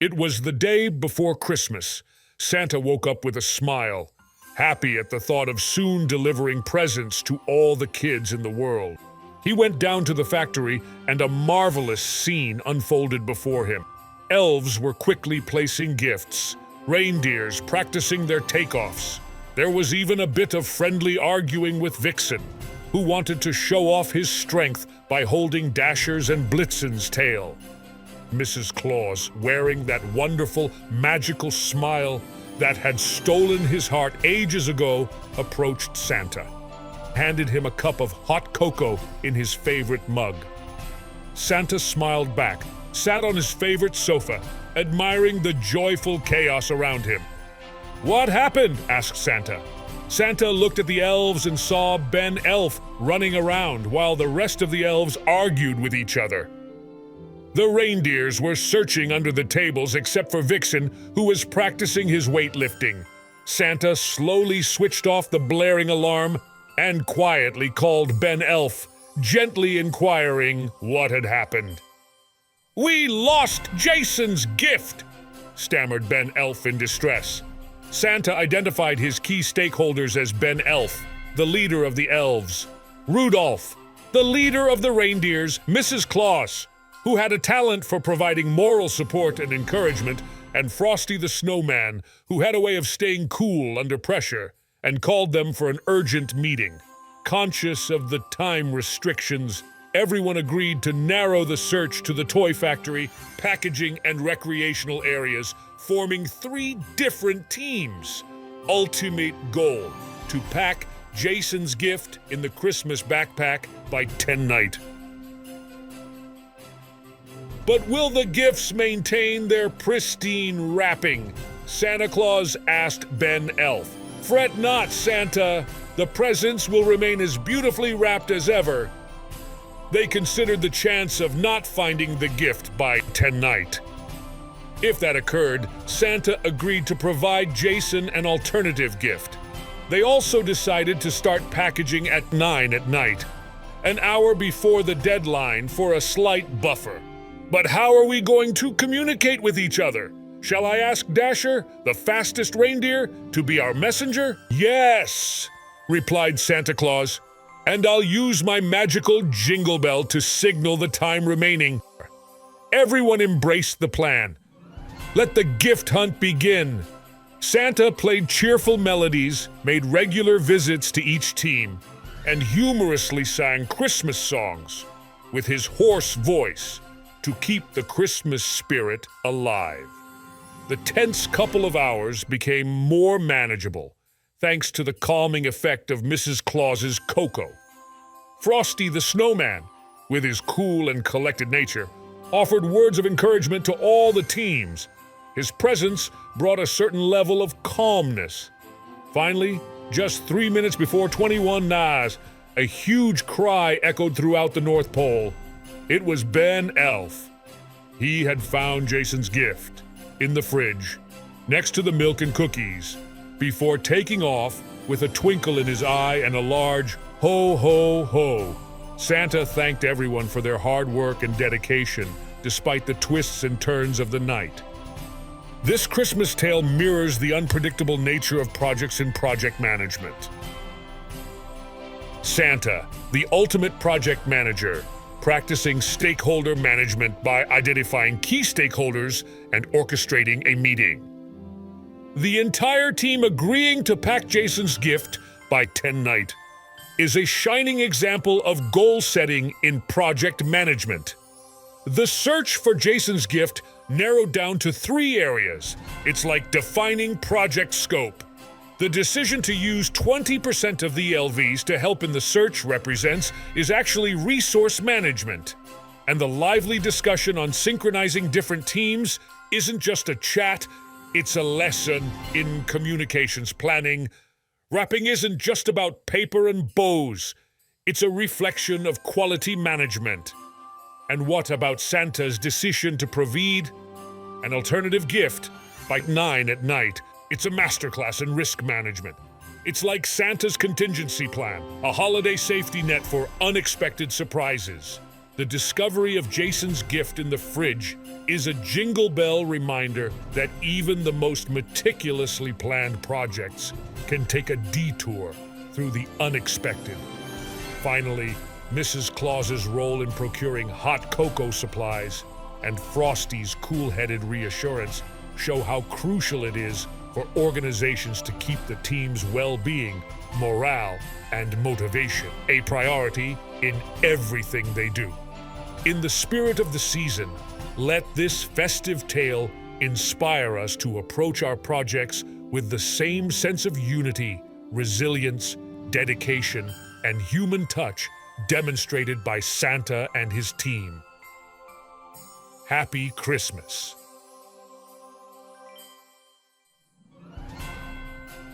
It was the day before Christmas. Santa woke up with a smile, happy at the thought of soon delivering presents to all the kids in the world. He went down to the factory, and a marvelous scene unfolded before him. Elves were quickly placing gifts, reindeers practicing their takeoffs. There was even a bit of friendly arguing with Vixen, who wanted to show off his strength by holding Dasher's and Blitzen's tail. Mrs. Claus, wearing that wonderful, magical smile that had stolen his heart ages ago, approached Santa, handed him a cup of hot cocoa in his favorite mug. Santa smiled back, sat on his favorite sofa, admiring the joyful chaos around him. "What happened?" asked Santa. Santa looked at the elves and saw Ben Elf running around while the rest of the elves argued with each other. The reindeers were searching under the tables except for Vixen, who was practicing his weightlifting. Santa slowly switched off the blaring alarm and quietly called Ben Elf, gently inquiring what had happened. "We lost Jason's gift," stammered Ben Elf in distress. Santa identified his key stakeholders as Ben Elf, the leader of the elves, Rudolph, the leader of the reindeers, Mrs. Claus, who had a talent for providing moral support and encouragement, and Frosty the Snowman, who had a way of staying cool under pressure, and called them for an urgent meeting. Conscious of the time restrictions, everyone agreed to narrow the search to the toy factory, packaging, and recreational areas, forming 3 different teams. Ultimate goal: to pack Jason's gift in the Christmas backpack by 10 night. But will the gifts maintain their pristine wrapping? Santa Claus asked Ben Elf. "Fret not, Santa. The presents will remain as beautifully wrapped as ever." They considered the chance of not finding the gift by 10 night. If that occurred, Santa agreed to provide Jason an alternative gift. They also decided to start packaging at 9 at night, an hour before the deadline for a slight buffer. But how are we going to communicate with each other? Shall I ask Dasher, the fastest reindeer, to be our messenger? "Yes," replied Santa Claus, "and I'll use my magical jingle bell to signal the time remaining." Everyone embraced the plan. Let the gift hunt begin. Santa played cheerful melodies, made regular visits to each team, and humorously sang Christmas songs with his hoarse voice to keep the Christmas spirit alive. The tense couple of hours became more manageable, thanks to the calming effect of Mrs. Claus's cocoa. Frosty the Snowman, with his cool and collected nature, offered words of encouragement to all the teams. His presence brought a certain level of calmness. Finally, just 3 minutes before 21 Nas, a huge cry echoed throughout the North Pole. It was Ben Elf. He had found Jason's gift in the fridge, next to the milk and cookies, before taking off with a twinkle in his eye and a large ho, ho, ho. Santa thanked everyone for their hard work and dedication, despite the twists and turns of the night. This Christmas tale mirrors the unpredictable nature of projects in project management. Santa, the ultimate project manager, practicing stakeholder management by identifying key stakeholders and orchestrating a meeting. The entire team agreeing to pack Jason's gift by 10 night is a shining example of goal setting in project management. The search for Jason's gift narrowed down to 3 areas. It's like defining project scope. The decision to use 20% of the ELVs to help in the search is actually resource management. And the lively discussion on synchronizing different teams isn't just a chat, it's a lesson in communications planning. Wrapping isn't just about paper and bows, it's a reflection of quality management. And what about Santa's decision to provide an alternative gift by 9 at night? It's a masterclass in risk management. It's like Santa's contingency plan, a holiday safety net for unexpected surprises. The discovery of Jason's gift in the fridge is a jingle bell reminder that even the most meticulously planned projects can take a detour through the unexpected. Finally, Mrs. Claus's role in procuring hot cocoa supplies and Frosty's cool-headed reassurance show how crucial it is for organizations to keep the team's well-being, morale, and motivation a priority in everything they do. In the spirit of the season, let this festive tale inspire us to approach our projects with the same sense of unity, resilience, dedication, and human touch demonstrated by Santa and his team. Happy Christmas!